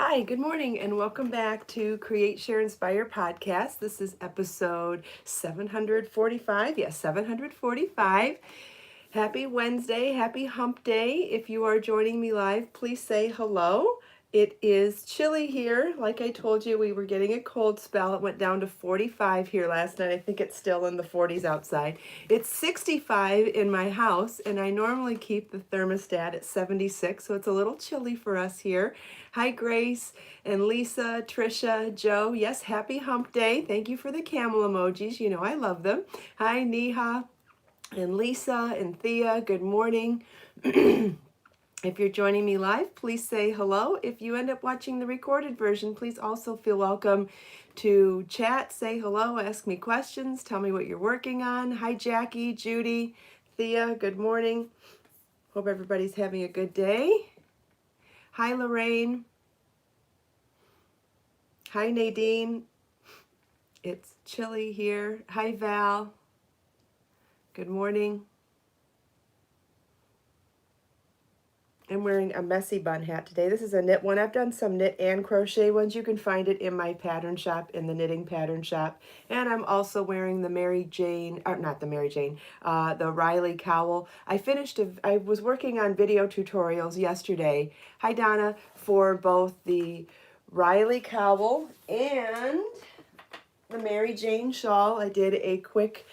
Hi, good morning, and welcome back to Create, Share, Inspire podcast. This is episode 745. Yes, 745. Happy Wednesday, happy hump day. If you are joining me live, please say hello. It is chilly here. Like I told you, we were getting a cold spell. It went down to 45 here last night. I think it's still in the 40s outside. It's 65 in my house, and I normally keep the thermostat at 76, so it's a little chilly for us here. Hi, Grace and Lisa, Trisha, Joe. Yes, happy hump day. Thank you for the camel emojis. You know I love them. Hi, Neha and Lisa and Thea. Good morning. If you're joining me live, please say hello. If you end up watching the recorded version, please also feel welcome to chat, say hello, ask me questions, tell me what you're working on. Hi, Jackie, Judy, Thea, good morning. Hope everybody's having a good day. Hi, Lorraine. Hi, Nadine. It's chilly here. Hi, Val. Good morning. I'm wearing a messy bun hat today. This is a knit one. I've done some knit and crochet ones. You can find it in my pattern shop, in the knitting pattern shop. And I'm also wearing the Mary Jane, or not the Mary Jane, the Riley cowl. I was working on video tutorials yesterday. Hi, Donna, for both the Riley cowl and the Mary Jane shawl. I did a quick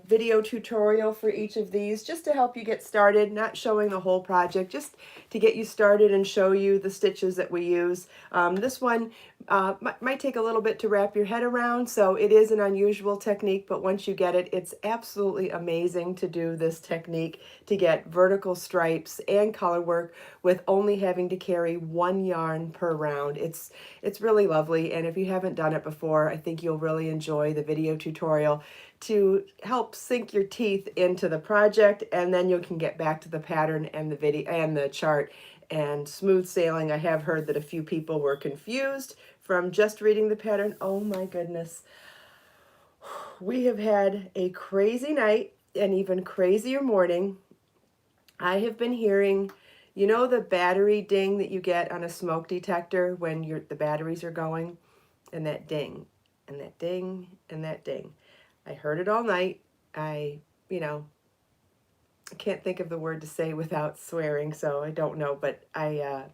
video tutorial for each of these just to help you get started, not showing the whole project, just to get you started and show you the stitches that we use. This one might take a little bit to wrap your head around, so it is an unusual technique, but once you get it, it's absolutely amazing to do this technique, to get vertical stripes and color work with only having to carry one yarn per round. It's really lovely, and if you haven't done it before, I think you'll really enjoy the video tutorial to help sink your teeth into the project, and then you can get back to the pattern and the video and the chart and smooth sailing. I have heard that a few people were confused from just reading the pattern. Oh my goodness. We have had a crazy night and even crazier morning. I have been hearing, you know, the battery ding that you get on a smoke detector when the batteries are going, and that ding and that ding and that ding. I heard it all night. I can't think of the word to say without swearing, so I don't know, but I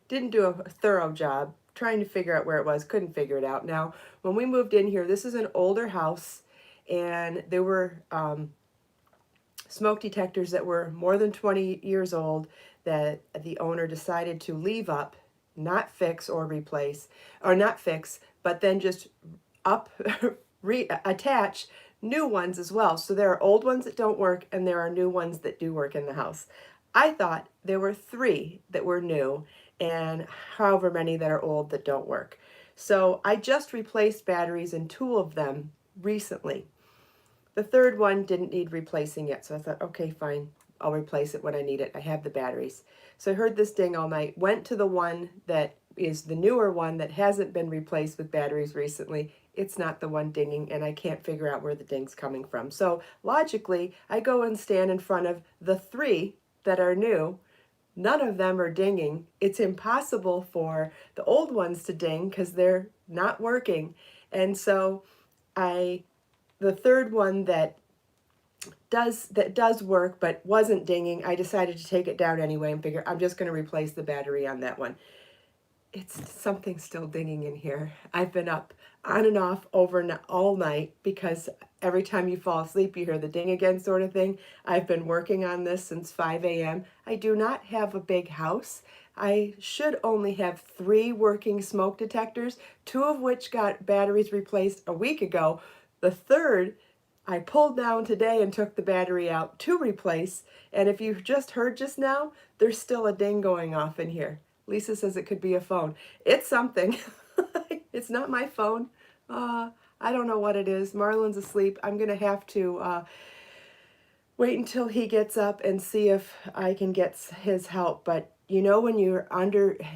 didn't do a thorough job trying to figure out where it was, couldn't figure it out. Now, when we moved in here, this is an older house, and there were smoke detectors that were more than 20 years old that the owner decided to leave up, not fix or replace, or not fix, but then just up, attach new ones as well. So there are old ones that don't work, and there are new ones that do work in the house. I thought there were 3 that were new and however many that are old that don't work. So I just replaced batteries in 2 of them recently. The 3rd one didn't need replacing yet, so I thought, okay, fine, I'll replace it when I need it. I have the batteries. So I heard this ding all night, went to the one that is the newer one that hasn't been replaced with batteries recently. It's not the one dinging, and I can't figure out where the ding's coming from. So logically, I go and stand in front of the 3 that are new. None of them are dinging. It's impossible for the old ones to ding because they're not working. And so the 3rd one that does work but wasn't dinging, I decided to take it down anyway and figure I'm just going to replace the battery on that one. It's something still dinging in here. I've been up on and off all night because every time you fall asleep you hear the ding again sort of thing. I've been working on this since 5 a.m. I do not have a big house. I should only have 3 working smoke detectors, 2 of which got batteries replaced a week ago. The 3rd I pulled down today and took the battery out to replace, and if you just heard just now, there's still a ding going off in here. Lisa says it could be a phone. It's something. It's not my phone. I don't know what it is. Marlon's asleep. I'm going to have to wait until he gets up and see if I can get his help. But you know, when you're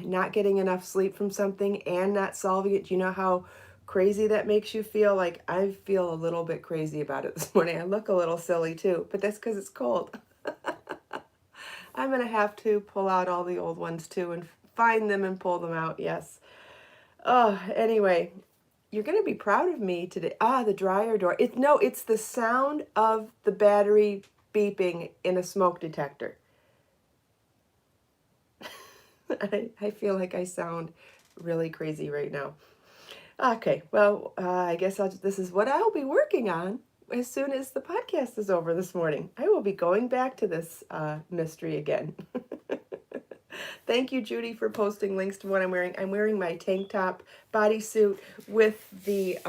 not getting enough sleep from something and not solving it, do you know how crazy that makes you feel? Like, I feel a little bit crazy about it this morning. I look a little silly too, but that's because it's cold. I'm going to have to pull out all the old ones too and find them and pull them out. Yes. Oh, anyway, you're going to be proud of me today. Ah, the dryer door. It's the sound of the battery beeping in a smoke detector. I feel like I sound really crazy right now. Okay, well, I guess this is what I'll be working on as soon as the podcast is over this morning. I will be going back to this mystery again. Thank you, Judy, for posting links to what I'm wearing. I'm wearing my tank top bodysuit with the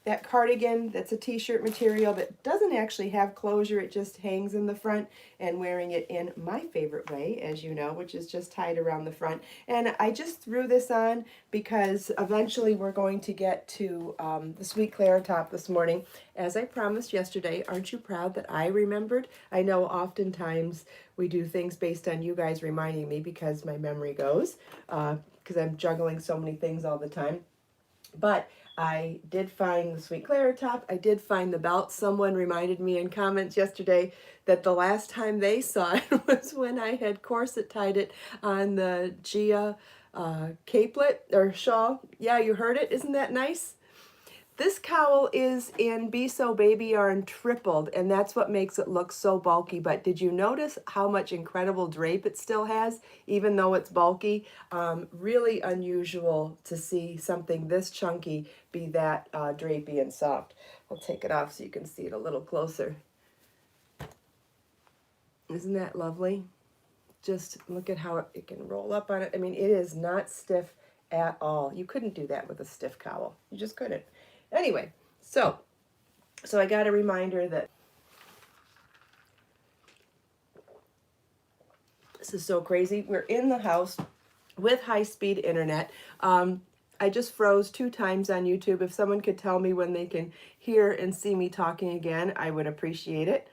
that cardigan that's a t-shirt material that doesn't actually have closure. It just hangs in the front, and wearing it in my favorite way, as you know, which is just tied around the front. And I just threw this on because eventually we're going to get to the Sweet Clara top this morning. As I promised yesterday, aren't you proud that I remembered? I know oftentimes we do things based on you guys reminding me because my memory goes, because I'm juggling so many things all the time. But I did find the Sweet Clara top. I did find the belt. Someone reminded me in comments yesterday that the last time they saw it was when I had corset tied it on the Gia capelet or shawl. Yeah, you heard it. Isn't that nice? This cowl is in Be So Baby Yarn tripled, and that's what makes it look so bulky. But did you notice how much incredible drape it still has, even though it's bulky? Really unusual to see something this chunky be that drapey and soft. I'll take it off so you can see it a little closer. Isn't that lovely? Just look at how it can roll up on it. I mean, it is not stiff at all. You couldn't do that with a stiff cowl. You just couldn't. Anyway, so I got a reminder that this is so crazy. We're in the house with high-speed internet. I just froze 2 times on YouTube. If someone could tell me when they can hear and see me talking again, I would appreciate it.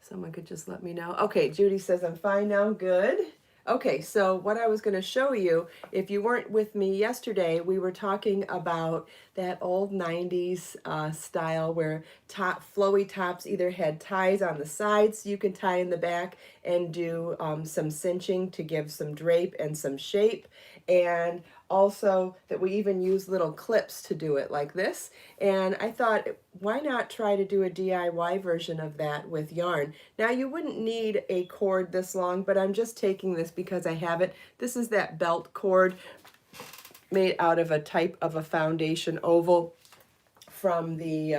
Someone could just let me know. Okay, Judy says I'm fine now. Good. Okay, so what I was going to show you, if you weren't with me yesterday, we were talking about that old 90s style where flowy tops either had ties on the sides so you can tie in the back and do some cinching to give some drape and some shape, and also that we even use little clips to do it like this. And I thought, why not try to do a DIY version of that with yarn? Now you wouldn't need a cord this long, but I'm just taking this because I have it. This is that belt cord made out of a type of a foundation oval from the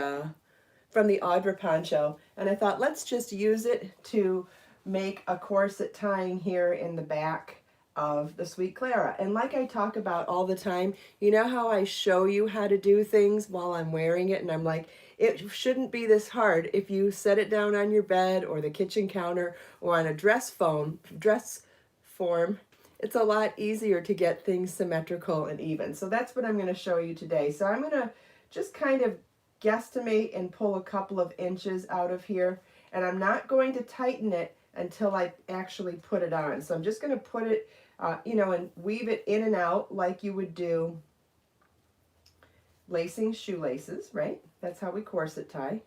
Audra poncho. And I thought, let's just use it to make a corset tying here in the back of the Sweet Clara. And like I talk about all the time, you know how I show you how to do things while I'm wearing it, and I'm like, it shouldn't be this hard. If you set it down on your bed or the kitchen counter or on a dress form, it's a lot easier to get things symmetrical and even. So that's what I'm going to show you today. So I'm going to just kind of guesstimate and pull a couple of inches out of here, and I'm not going to tighten it until I actually put it on. So I'm just going to put it, and weave it in and out like you would do lacing shoelaces, right? That's how we corset tie.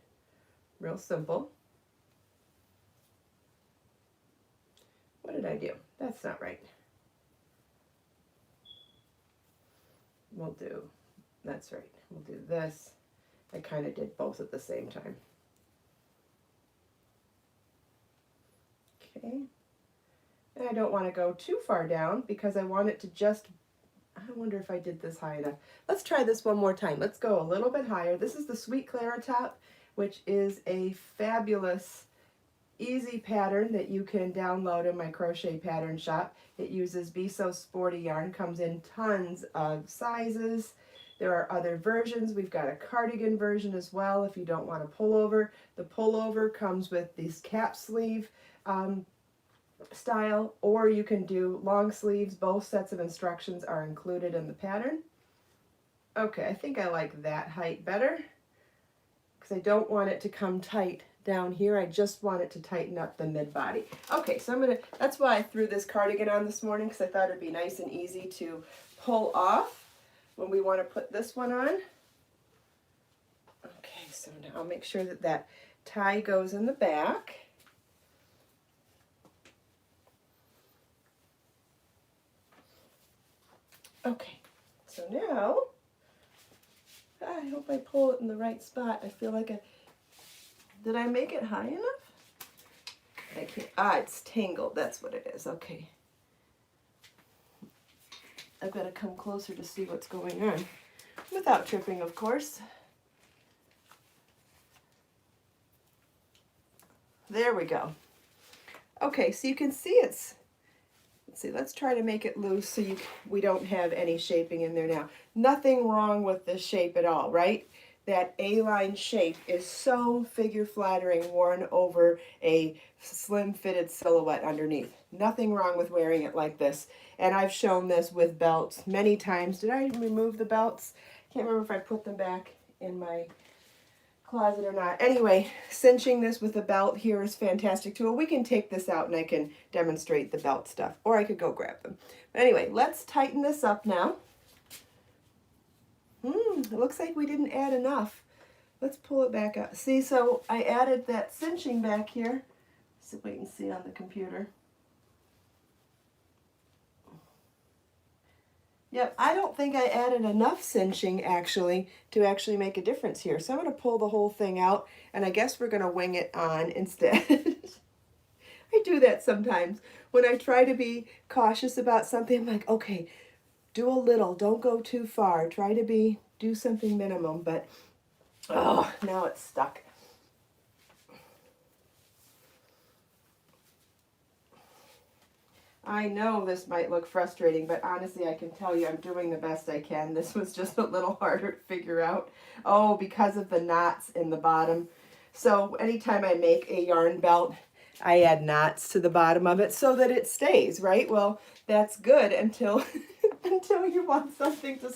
Real simple. What did I do? That's not right. That's right. We'll do this. I kind of did both at the same time. Okay. And I don't want to go too far down because I want it to just, I wonder if I did this high enough. Let's try this one more time. Let's go a little bit higher. This is the Sweet Clara top, which is a fabulous, easy pattern that you can download in my crochet pattern shop. It uses Be So Sporty yarn, comes in tons of sizes. There are other versions. We've got a cardigan version as well if you don't want a pullover. The pullover comes with these cap sleeve style, or you can do long sleeves. Both sets of instructions are included in the pattern. Okay, I think I like that height better because I don't want it to come tight down here. I just want it to tighten up the mid body. Okay, so that's why I threw this cardigan on this morning, because I thought it'd be nice and easy to pull off when we want to put this one on. Okay, so now I'll make sure that that tie goes in the back. Okay, so now, I hope I pull it in the right spot. I feel like did I make it high enough? I can't, it's tangled, that's what it is, okay. I've got to come closer to see what's going on, without tripping, of course. There we go. Okay, so you can see let's see, let's try to make it loose so we don't have any shaping in there now. Nothing wrong with this shape at all, right? That A-line shape is so figure flattering worn over a slim fitted silhouette underneath. Nothing wrong with wearing it like this. And I've shown this with belts many times. Did I remove the belts? Can't remember if I put them back in my closet or not. Anyway, cinching this with a belt here is fantastic too. We can take this out and I can demonstrate the belt stuff, or I could go grab them. But anyway, let's tighten this up now. It looks like we didn't add enough. Let's pull it back up. See, so I added that cinching back here. So wait and see on the computer. Yep, I don't think I added enough cinching actually to actually make a difference here. So I'm going to pull the whole thing out, and I guess we're going to wing it on instead. I do that sometimes. When I try to be cautious about something, I'm like, okay, do a little, don't go too far. Try to do something minimum, but oh, now it's stuck. I know this might look frustrating, but honestly, I can tell you I'm doing the best I can. This was just a little harder to figure out. Oh, because of the knots in the bottom. So anytime I make a yarn belt, I add knots to the bottom of it so that it stays, right? Well, that's good until until you want something to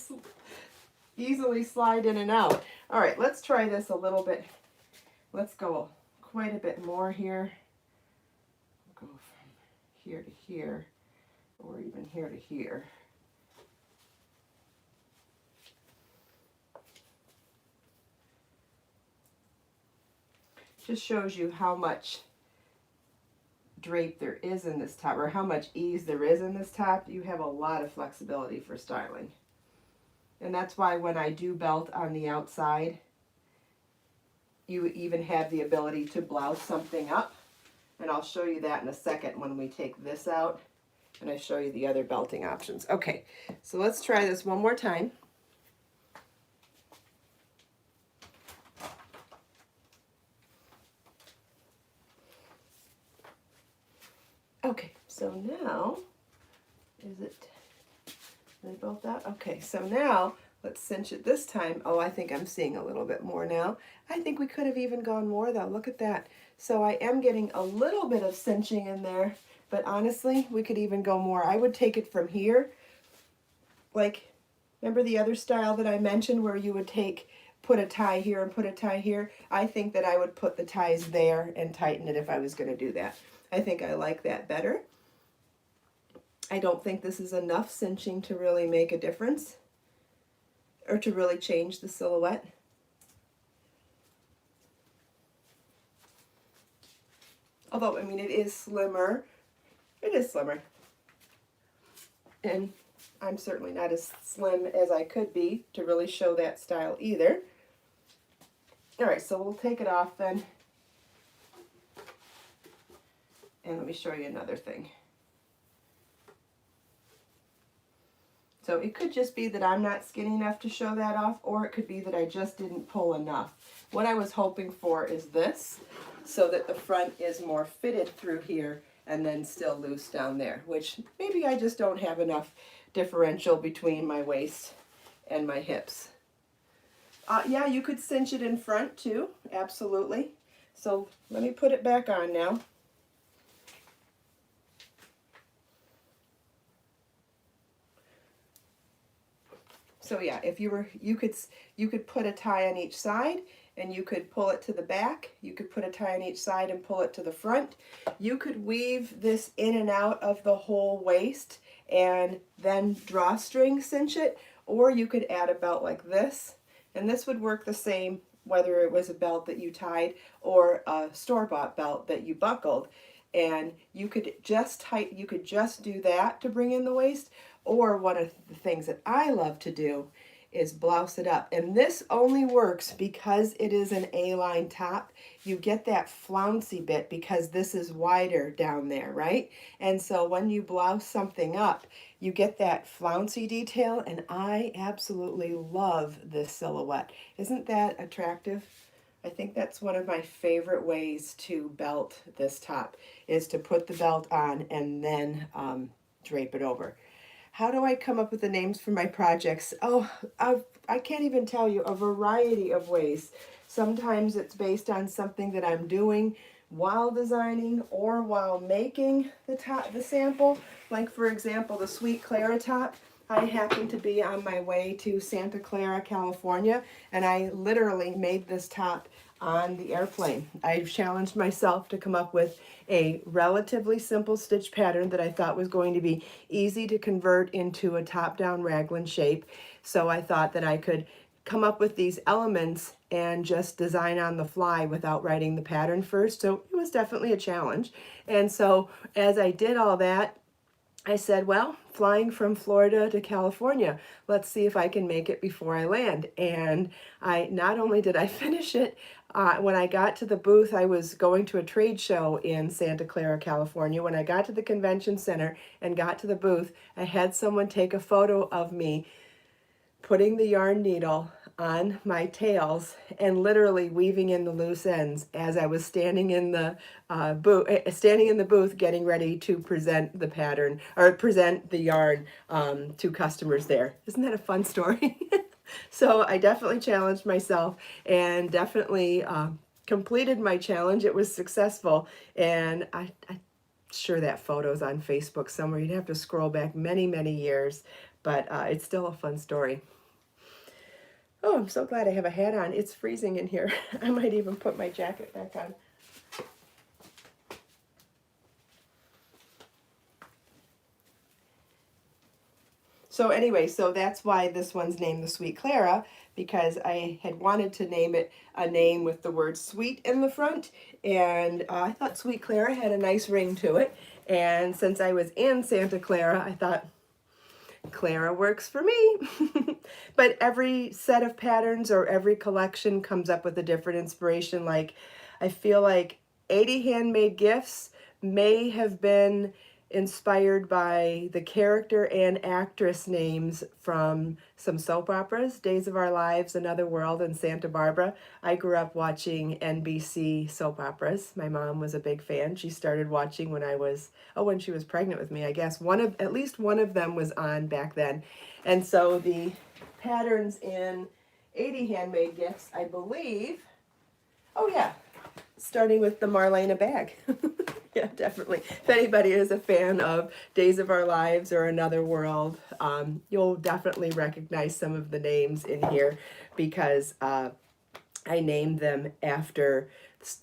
easily slide in and out. All right, let's try this a little bit. Let's go quite a bit more here. Go from here to here, or even here to here. Just shows you how much drape there is in this top, or how much ease there is in this top. You have a lot of flexibility for styling. And that's why when I do belt on the outside, you even have the ability to blouse something up. And I'll show you that in a second when we take this out and I show you the other belting options. Okay, so let's try this one more time. Okay, so now, did I bolt that? Okay, so now let's cinch it this time. Oh, I think I'm seeing a little bit more now. I think we could have even gone more though. Look at that. So I am getting a little bit of cinching in there, but honestly, we could even go more. I would take it from here. Like, remember the other style that I mentioned where you would put a tie here and put a tie here? I think that I would put the ties there and tighten it if I was going to do that. I think I like that better. I don't think this is enough cinching to really make a difference or to really change the silhouette. Although, I mean, it is slimmer. It is slimmer. And I'm certainly not as slim as I could be to really show that style either. All right, so we'll take it off then. And let me show you another thing. So it could just be that I'm not skinny enough to show that off, or it could be that I just didn't pull enough. What I was hoping for is this, so that the front is more fitted through here and then still loose down there, which maybe I just don't have enough differential between my waist and my hips. Yeah, you could cinch it in front too, absolutely. So let me put it back on now. So yeah, if you could put a tie on each side and you could pull it to the back. You could put a tie on each side and pull it to the front. You could weave this in and out of the whole waist and then drawstring cinch it, or you could add a belt like this, and this would work the same whether it was a belt that you tied or a store-bought belt that you buckled. And you could just do that to bring in the waist, Or one of the things that I love to do is blouse it up. And this only works because it is an A-line top. You get that flouncy bit because this is wider down there, right? And so when you blouse something up, you get that flouncy detail, and I absolutely love this silhouette. Isn't that attractive? I think that's one of my favorite ways to belt this top, is to put the belt on and then drape it over. How do I come up with the names for my projects? Oh, I can't even tell you, a variety of ways. Sometimes it's based on something that I'm doing while designing or while making the sample. Like for example, the Sweet Clara top. I happened to be on my way to Santa Clara, California, and I literally made this top on the airplane. I challenged myself to come up with a relatively simple stitch pattern that I thought was going to be easy to convert into a top-down raglan shape. So I thought that I could come up with these elements and just design on the fly without writing the pattern first. So it was definitely a challenge. And so as I did all that, I said, well, flying from Florida to California, let's see if I can make it before I land. And I not only did I finish it, when I got to the booth, I was going to a trade show in Santa Clara, California. When I got to the convention center and got to the booth, I had someone take a photo of me putting the yarn needle on my tails and literally weaving in the loose ends as I was standing in the booth getting ready to present the pattern or present the yarn to customers there. Isn't that a fun story? So I definitely challenged myself and definitely completed my challenge. It was successful, and I'm sure that photo's on Facebook somewhere. You'd have to scroll back many, many years, but it's still a fun story. Oh, I'm so glad I have a hat on. It's freezing in here. I might even put my jacket back on. So anyway, so that's why this one's named the Sweet Clara, because I had wanted to name it a name with the word sweet in the front, and I thought Sweet Clara had a nice ring to it. And since I was in Santa Clara, I thought Clara works for me. But every set of patterns or every collection comes up with a different inspiration. Like, I feel like 80 Handmade Gifts may have been inspired by the character and actress names from some soap operas, Days of Our Lives, Another World, and Santa Barbara. I grew up watching NBC soap operas. My mom was a big fan. She started watching when when she was pregnant with me, I guess. At least one of them was on back then. And so the patterns in 80 Handmade Gifts, I believe, oh yeah, starting with the Marlena bag. Yeah, definitely. If anybody is a fan of Days of Our Lives or Another World, you'll definitely recognize some of the names in here because I named them after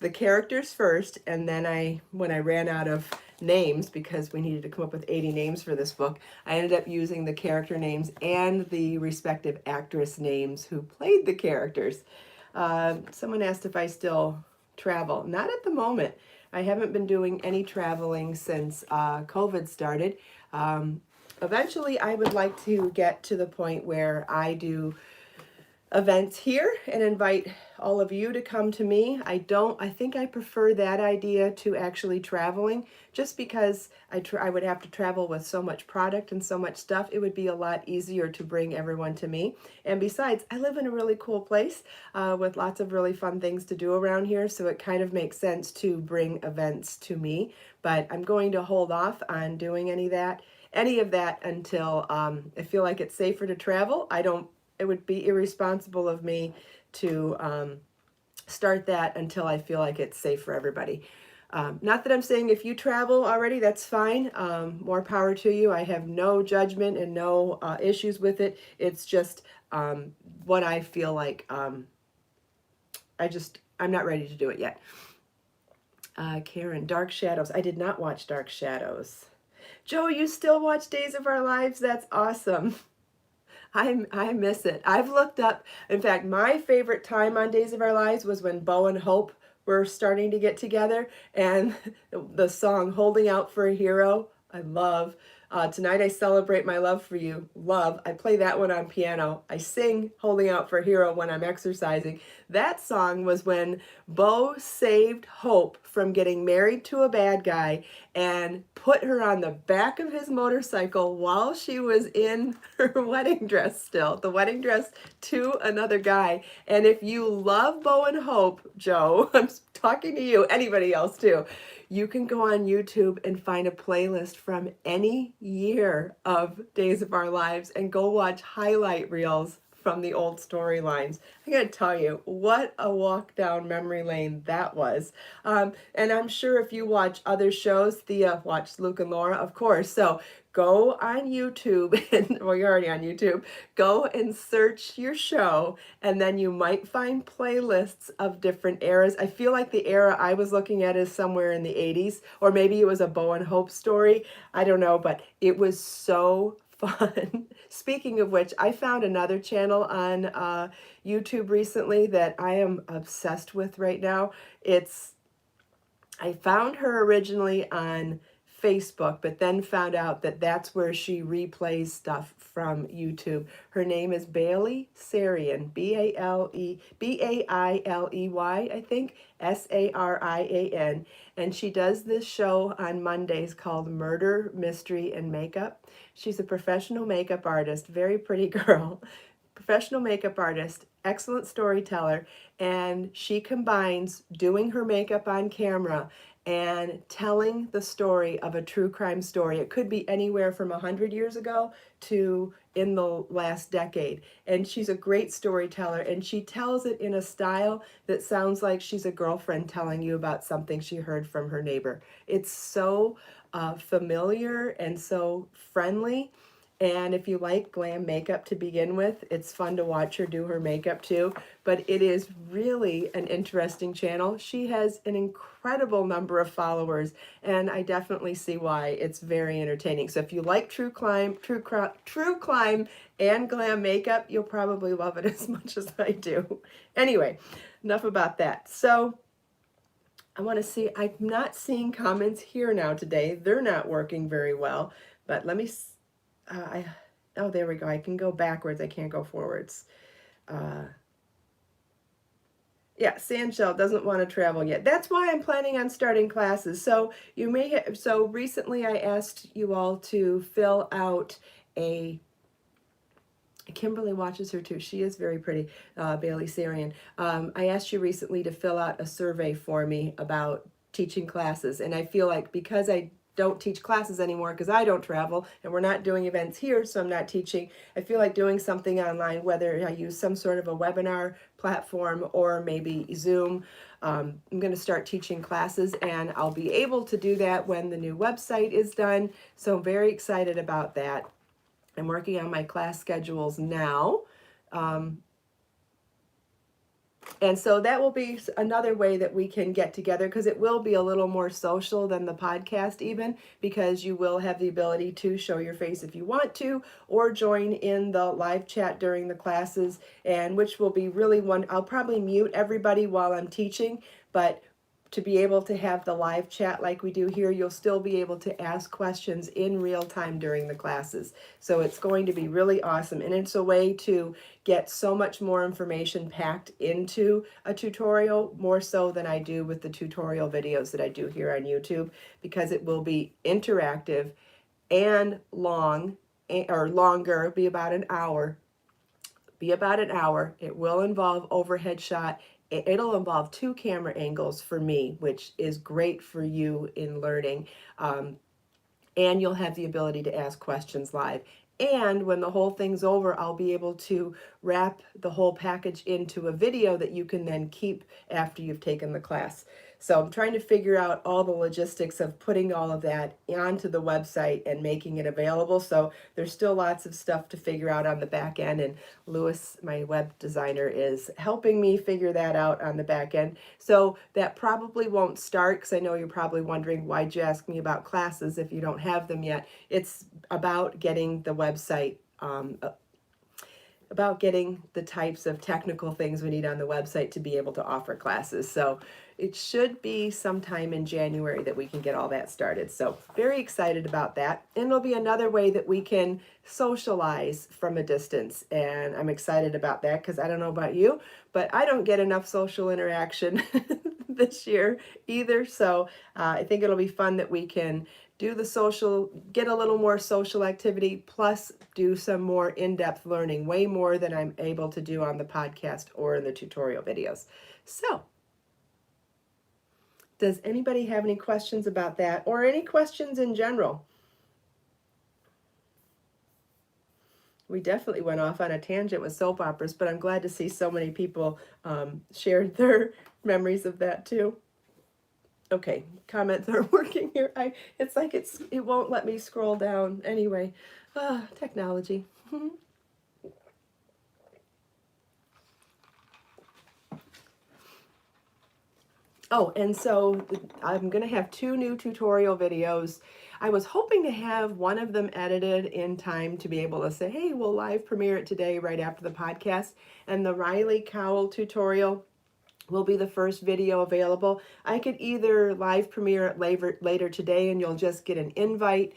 the characters first, and then when I ran out of names, because we needed to come up with 80 names for this book, I ended up using the character names and the respective actress names who played the characters. Someone asked if I still travel. Not at the moment. I haven't been doing any traveling since COVID started. Eventually, I would like to get to the point where I do events here and invite all of you to come to me. I think I prefer that idea to actually traveling, just because I would have to travel with so much product and so much stuff. It would be a lot easier to bring everyone to me. And besides, I live in a really cool place with lots of really fun things to do around here, so it kind of makes sense to bring events to me. But I'm going to hold off on doing any of that until I feel like it's safer to travel. It would be irresponsible of me to start that until I feel like it's safe for everybody. Not that I'm saying if you travel already, that's fine. More power to you. I have no judgment and no issues with it. It's just what I feel like. I'm not ready to do it yet. Karen, Dark Shadows. I did not watch Dark Shadows. Joe, you still watch Days of Our Lives? That's awesome. I miss it. I've looked up, in fact, my favorite time on Days of Our Lives was when Bo and Hope were starting to get together, and the song Holding Out for a Hero, I love Tonight I Celebrate My Love for You. Love. I play that one on piano. I sing Holding Out for a Hero when I'm exercising. That song was when Bo saved Hope from getting married to a bad guy and put her on the back of his motorcycle while she was in her wedding dress still, the wedding dress to another guy. And if you love Bo and Hope, Joe, I'm talking to you, anybody else too, you can go on YouTube and find a playlist from any year of Days of Our Lives and go watch highlight reels from the old storylines. I gotta tell you, what a walk down memory lane that was. And I'm sure if you watch other shows, Thea watched Luke and Laura, of course. So go on YouTube, and well, you're already on YouTube. Go and search your show, and then you might find playlists of different eras. I feel like the era I was looking at is somewhere in the 80s, or maybe it was a Bo and Hope story. I don't know, but it was so fun. Speaking of which, I found another channel on YouTube recently that I am obsessed with right now. I found her originally on Facebook, but then found out that that's where she replays stuff from YouTube. Her name is Bailey Sarian, Bailey, I think, Sarian, and she does this show on Mondays called Murder, Mystery, and Makeup. She's a professional makeup artist, very pretty girl, professional makeup artist, excellent storyteller, and she combines doing her makeup on camera and telling the story of a true crime story. It could be anywhere from 100 years ago to in the last decade. And she's a great storyteller, and she tells it in a style that sounds like she's a girlfriend telling you about something she heard from her neighbor. It's so familiar and so friendly. And if you like glam makeup to begin with, it's fun to watch her do her makeup too. But it is really an interesting channel. She has an incredible number of followers, and I definitely see why. It's very entertaining. So if you like true crime and glam makeup, you'll probably love it as much as I do. Anyway, enough about that. So I want to see, I'm not seeing comments here now today. They're not working very well, but let me oh, there we go. I can go backwards. I can't go forwards. Yeah, Sandshell doesn't want to travel yet. That's why I'm planning on starting classes. So you may have, so recently I asked you all to fill out Kimberly watches her too. She is very pretty, Bailey Sarian. I asked you recently to fill out a survey for me about teaching classes. And I feel like because I don't teach classes anymore because I don't travel and we're not doing events here, so I'm not teaching. I feel like doing something online, whether I use some sort of a webinar platform or maybe Zoom. I'm going to start teaching classes, and I'll be able to do that when the new website is done. So I'm very excited about that. I'm working on my class schedules now. And so that will be another way that we can get together, because it will be a little more social than the podcast even, because you will have the ability to show your face if you want to, or join in the live chat during the classes, and which will be really I'll probably mute everybody while I'm teaching, but to be able to have the live chat like we do here, you'll still be able to ask questions in real time during the classes. So it's going to be really awesome. And it's a way to get so much more information packed into a tutorial, more so than I do with the tutorial videos that I do here on YouTube, because it will be interactive and long, or longer, be about an hour. It will involve overhead shot. It'll involve 2 camera angles for me, which is great for you in learning. And you'll have the ability to ask questions live. And when the whole thing's over, I'll be able to wrap the whole package into a video that you can then keep after you've taken the class. So I'm trying to figure out all the logistics of putting all of that onto the website and making it available. So there's still lots of stuff to figure out on the back end. And Lewis, my web designer, is helping me figure that out on the back end. So that probably won't start, because I know you're probably wondering, why'd you ask me about classes if you don't have them yet? It's about getting the website, about getting the types of technical things we need on the website to be able to offer classes. So it should be sometime in January that we can get all that started. So very excited about that. And it'll be another way that we can socialize from a distance. And I'm excited about that because I don't know about you, but I don't get enough social interaction this year either. So I think it'll be fun that we can do the social, get a little more social activity, plus do some more in-depth learning, way more than I'm able to do on the podcast or in the tutorial videos. So, does anybody have any questions about that or any questions in general? We definitely went off on a tangent with soap operas, but I'm glad to see so many people shared their memories of that too. Okay, comments are working here. It's like it won't let me scroll down anyway. Technology. Oh, and so I'm going to have 2 new tutorial videos. I was hoping to have one of them edited in time to be able to say, hey, we'll live premiere it today right after the podcast. And the Riley Cowl tutorial will be the first video available. I could either live premiere it later today and you'll just get an invite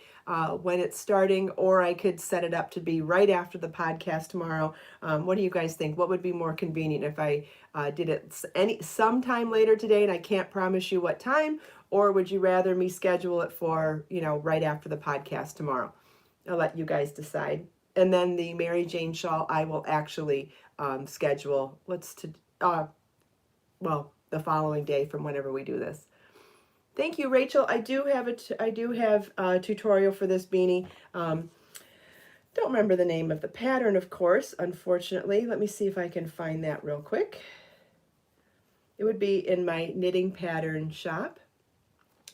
when it's starting, or I could set it up to be right after the podcast tomorrow. What do you guys think? What would be more convenient if I did it sometime later today and I can't promise you what time, or would you rather me schedule it for, right after the podcast tomorrow? I'll let you guys decide. And then the Mary Jane shawl I will actually schedule. The following day from whenever we do this. Thank you, Rachel. I do have a tutorial for this beanie. Don't remember the name of the pattern, of course, unfortunately. Let me see if I can find that real quick. It would be in my knitting pattern shop.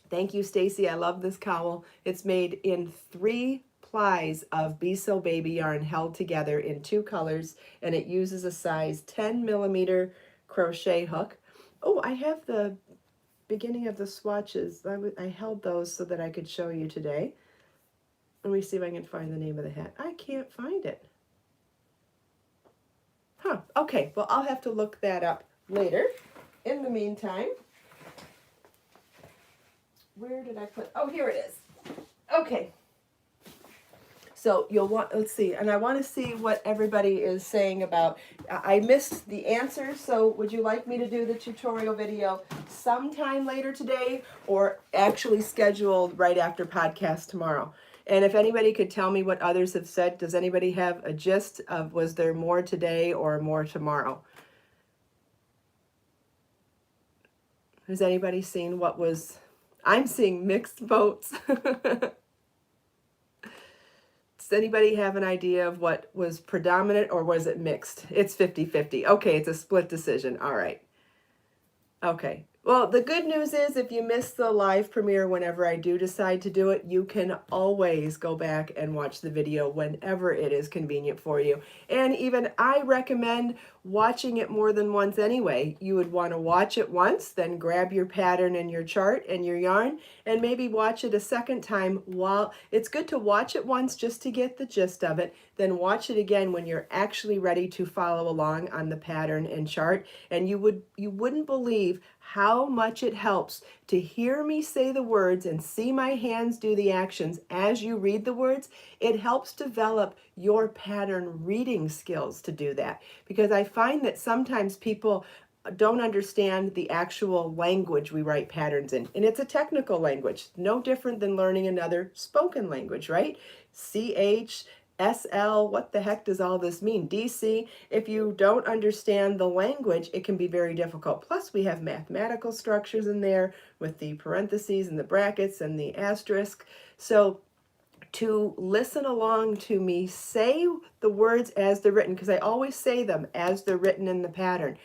Thank you, Stacy. I love this cowl. It's made in 3 plies of Be So Baby yarn held together in 2 colors, and it uses a size 10 millimeter crochet hook. Oh, I have the beginning of the swatches. I held those so that I could show you today. Let me see if I can find the name of the hat. I can't find it. Okay, well, I'll have to look that up later. In the meantime, where did I put, oh, here it is. Okay. So let's see, and I want to see what everybody is saying about, I missed the answer, so would you like me to do the tutorial video sometime later today, or actually scheduled right after podcast tomorrow? And if anybody could tell me what others have said, does anybody have a gist of, was there more today or more tomorrow? Has anybody seen what was, I'm seeing mixed votes. Does anybody have an idea of what was predominant, or was it mixed? It's 50-50. Okay, it's a split decision. All right. Okay. Well, the good news is if you miss the live premiere whenever I do decide to do it, you can always go back and watch the video whenever it is convenient for you. And even I recommend watching it more than once anyway. You would want to watch it once, then grab your pattern and your chart and your yarn, and maybe watch it a second time. While it's good to watch it once just to get the gist of it, then watch it again when you're actually ready to follow along on the pattern and chart. And you wouldn't believe how much it helps to hear me say the words and see my hands do the actions as you read the words. It helps develop your pattern reading skills to do that, because I find that sometimes people don't understand the actual language we write patterns in. And it's a technical language, no different than learning another spoken language, right? CH, SL, what the heck does all this mean? DC, if you don't understand the language, it can be very difficult. Plus, we have mathematical structures in there with the parentheses and the brackets and the asterisk. So to listen along to me say the words as they're written, because I always say them as they're written in the pattern,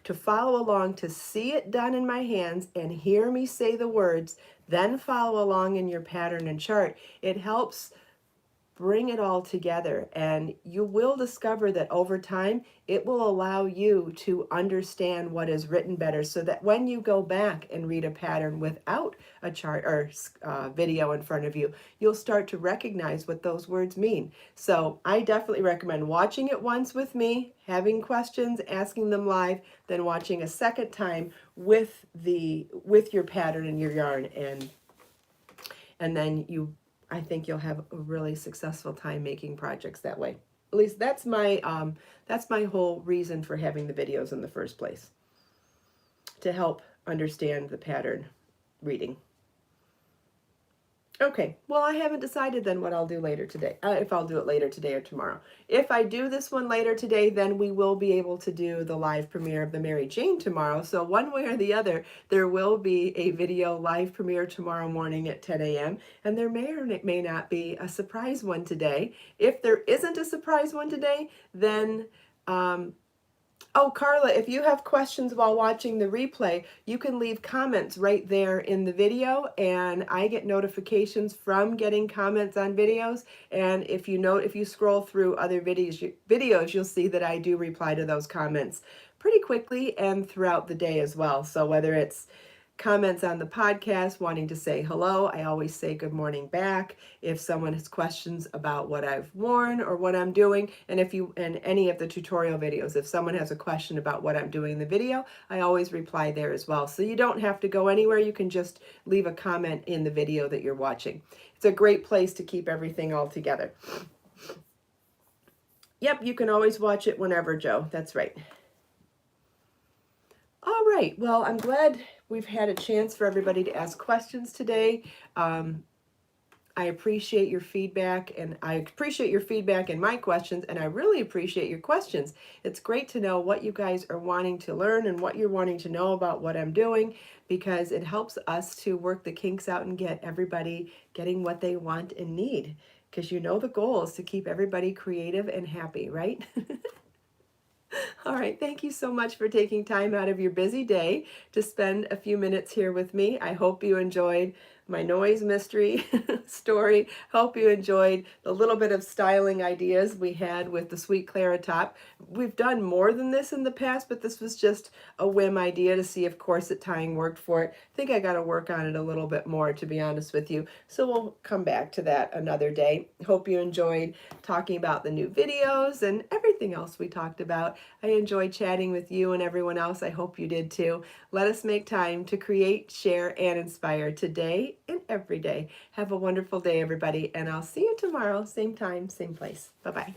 to follow along, to see it done in my hands and hear me say the words, then follow along in your pattern and chart. It helps bring it all together, and you will discover that over time it will allow you to understand what is written better, so that when you go back and read a pattern without a chart or video in front of you, you'll start to recognize what those words mean. So I definitely recommend watching it once with me, having questions, asking them live, then watching a second time with your pattern and your yarn, and then I think you'll have a really successful time making projects that way. At least that's my whole reason for having the videos in the first place, to help understand the pattern reading. Okay, well, I haven't decided then what I'll do later today, if I'll do it later today or tomorrow. If I do this one later today, then we will be able to do the live premiere of the Mary Jane tomorrow. So one way or the other, there will be a video live premiere tomorrow morning at 10 a.m. And there may or may not be a surprise one today. If there isn't a surprise one today, then oh, Carla, if you have questions while watching the replay, you can leave comments right there in the video, and I get notifications from getting comments on videos. And if you scroll through other videos, you'll see that I do reply to those comments pretty quickly and throughout the day as well. So whether it's comments on the podcast wanting to say hello, I always say good morning back. If someone has questions about what I've worn or what I'm doing, and in any of the tutorial videos, if someone has a question about what I'm doing in the video, I always reply there as well. So you don't have to go anywhere. You can just leave a comment in the video that you're watching. It's a great place to keep everything all together. Yep, you can always watch it whenever, Joe. That's right. All right, well, I'm glad we've had a chance for everybody to ask questions today. I appreciate your feedback, and I appreciate your feedback and my questions, and I really appreciate your questions. It's great to know what you guys are wanting to learn and what you're wanting to know about what I'm doing, because it helps us to work the kinks out and get everybody getting what they want and need, because you know the goal is to keep everybody creative and happy, right? All right, thank you so much for taking time out of your busy day to spend a few minutes here with me. I hope you enjoyed my noise mystery story. Hope you enjoyed the little bit of styling ideas we had with the Sweet Clara top. We've done more than this in the past, but this was just a whim idea to see if corset tying worked for it. I think I got to work on it a little bit more, to be honest with you. So we'll come back to that another day. Hope you enjoyed talking about the new videos and everything else we talked about. I enjoyed chatting with you and everyone else. I hope you did too. Let us make time to create, share, and inspire today and every day. Have a wonderful day, everybody, and I'll see you tomorrow, same time, same place. Bye-bye.